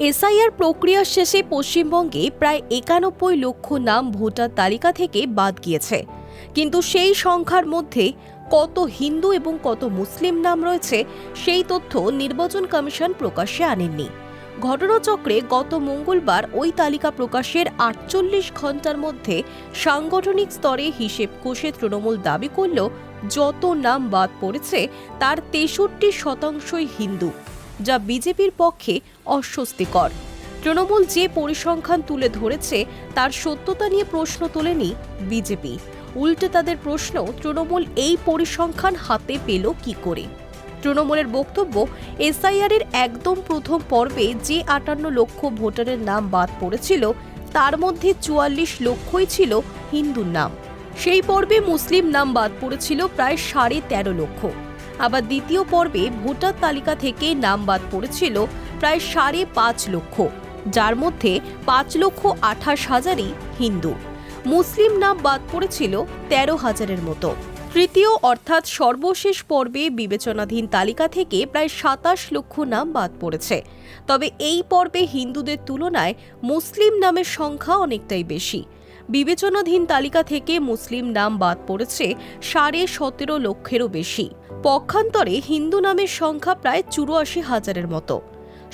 SIR প্রক্রিয়া শেষে পশ্চিমবঙ্গে প্রায় ৯১ লক্ষ নাম ভোটার তালিকা থেকে বাদ গিয়েছে। কিন্তু সেই সংখ্যার মধ্যে কত হিন্দু এবং কত মুসলিম নাম রয়েছে সেই তথ্য নির্বাচন কমিশন প্রকাশ্যে আনেননি। ঘটনাচক্রে গত মঙ্গলবার ওই তালিকা প্রকাশের ৪৮ ঘণ্টার মধ্যে সাংগঠনিক স্তরে হিসেব কষে তৃণমূল দাবি করল যত নাম বাদ পড়েছে তার ৬৩% হিন্দু, যা বিজেপির পক্ষে অস্বস্তিকর। তৃণমূল যে পরিসংখ্যান তুলে ধরেছে তার সত্যতা নিয়ে প্রশ্ন তোলেনি বিজেপি। উল্টে তাদের প্রশ্ন, তৃণমূল এই পরিসংখ্যান হাতে পেল কি করে। তৃণমূলের বক্তব্য, এসআইআর এর একদম প্রথম পর্বে যে ৫৮ লক্ষ ভোটারের নাম বাদ পড়েছিল তার মধ্যে ৪৪ লক্ষই ছিল হিন্দুর নাম। সেই পর্বে মুসলিম নাম বাদ পড়েছিল প্রায় ১৩.৫ লক্ষ। আবার দ্বিতীয় পর্বে ভোটার তালিকা থেকে নাম বাদ পড়েছিল প্রায় ৫.৫ লক্ষ, যার মধ্যে ৫,২৮,০০০ই হিন্দু। মুসলিম নাম বাদ পড়েছিল ১৩,০০০-এর মতো। তৃতীয় অর্থাৎ সর্বশেষ পর্বে বিবেচনাধীন তালিকা থেকে প্রায় ২৭ লক্ষ নাম বাদ পড়েছে। তবে এই পর্বে হিন্দুদের তুলনায় মুসলিম নামের সংখ্যা অনেকটাই বেশি। বিবেচনাধীন তালিকা থেকে মুসলিম নাম বাদ পড়েছে ১৭.৫ লক্ষেরও বেশি। পক্ষান্তরে হিন্দু নামের সংখ্যা প্রায় ৮৪,০০০-এর মতো।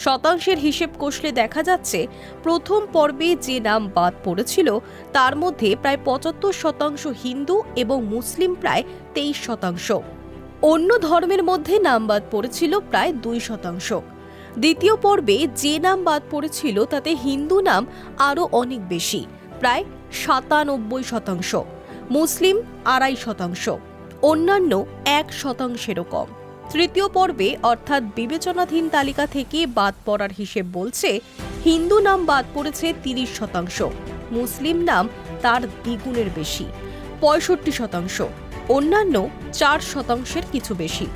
শতাংশের হিসেব কষলে দেখা যাচ্ছে প্রথম পর্বে যে নাম বাদ পড়েছিল তার মধ্যে প্রায় ৭৫% হিন্দু এবং মুসলিম প্রায় ২৩%। অন্য ধর্মের মধ্যে নাম বাদ পড়েছিল প্রায় ২%। দ্বিতীয় পর্বে যে নাম বাদ পড়েছিল তাতে হিন্দু নাম আরও অনেক বেশি, প্রায় ৯৭%, মুসলিম ২.৫%, অন্যান্য ১%-এরও কম। তৃতীয় পর্বে অর্থাৎ বিবেচনাধীন তালিকা থেকে বাদ পড়ার হিসেব বলছে হিন্দু নাম বাদ পড়েছে ৩০%, মুসলিম নাম তার দ্বিগুণের বেশি, ৬৫%, অন্যান্য ৪%-এর কিছু বেশি।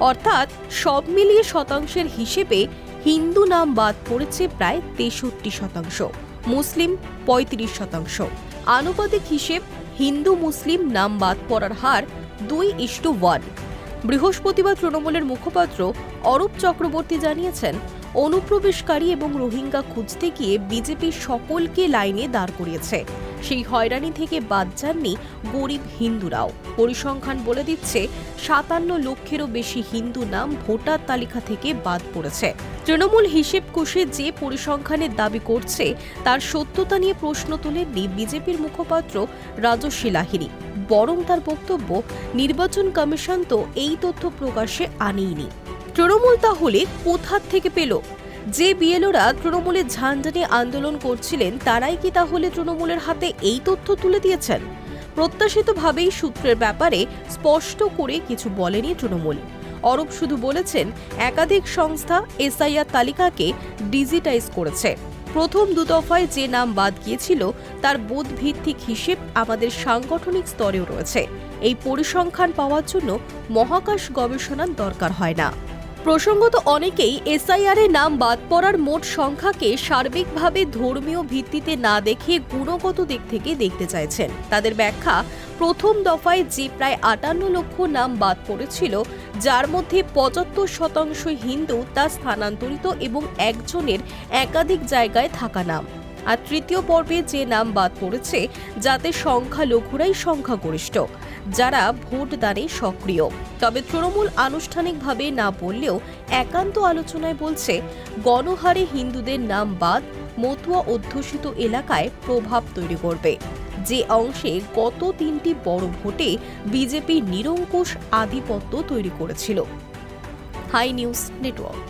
অর্থাৎ সব মিলিয়ে শতাংশের হিসেবে হিন্দু নাম বাদ পড়েছে প্রায় ৬৩%, মুসলিম ৩৫%। আনুপাতিক হিসেব হিন্দু মুসলিম নাম বাদ পড়ার হার ২:১। বৃহস্পতিবার তৃণমূলের মুখপাত্র অরূপ চক্রবর্তী জানিয়েছেন, অনুপ্রবেশকারী এবং রোহিঙ্গা খুঁজতে গিয়ে বিজেপি সকলকে লাইনে দাঁড় করিয়েছে। সেই হয়রানি থেকে বাদ যাননি গরিব হিন্দুরাও। পরিসংখ্যান বলে দিচ্ছে ৫৭ লক্ষেরও বেশি হিন্দু নাম ভোটার তালিকা থেকে বাদ পড়েছে। তৃণমূল হিসেব কষে যে পরিসংখ্যানের দাবি করছে তার সত্যতা নিয়ে প্রশ্ন তোলেননি বিজেপির মুখপাত্র রাজস্বী লাহিড়ী। বরং তার বক্তব্য, নির্বাচন কমিশন তো এই তথ্য প্রকাশ্যে আনেইনি। তৃণমূল তাহলে কোথা থেকে পেল? যে বিএলওরা তৃণমূলের ঝান্ডা নিয়ে আন্দোলন করছিলেন তারাই কি তাহলে তৃণমূলের হাতে এই তথ্য তুলে দিয়েছেন? প্রত্যাশিতভাবেই সূত্রের ব্যাপারে স্পষ্ট করে কিছু বলেনি তৃণমূল। অরূপ শুধু বলেছেন, একাধিক সংস্থা এসআইআর তালিকাকে ডিজিটাইজ করেছে। প্রথম ২ দফায় যে নাম বাদ গিয়েছিল তার বোধভিত্তিক হিসেব আমাদের সাংগঠনিক স্তরেও রয়েছে। এই পরিসংখ্যান পাওয়ার জন্য মহাকাশ গবেষণার দরকার হয় না। প্রসঙ্গত, অনেকেই এসআইআর এর নাম বাদ পড়ার মোট সংখ্যাকে সার্বিকভাবে ধর্মীয় ভিত্তিতে না দেখে গুণগত দিক থেকে দেখতে চাইছেন। তাদের ব্যাখ্যা, প্রথম দফায় যে প্রায় ৫৮ লক্ষ নাম বাদ পড়েছিল, যার মধ্যে ৭৫% হিন্দু, তা স্থানান্তরিত এবং একজনের একাধিক জায়গায় থাকা নাম। আর তৃতীয় পর্বে যে নাম বাদ পড়েছে যাতে সংখ্যালঘুরাই সংখ্যাগরিষ্ঠ, যারা ভোটদানে সক্রিয়। তবে তৃণমূল আনুষ্ঠানিকভাবে না বললেও একান্ত আলোচনায় বলছে, গণহারে হিন্দুদের নাম বাদ মতুয়া অধ্যুষিত এলাকায় প্রভাব তৈরি করবে, যে অংশে গত ৩টি বড় ভোটে বিজেপি নিরঙ্কুশ আধিপত্য তৈরি করেছিল। Hi news network.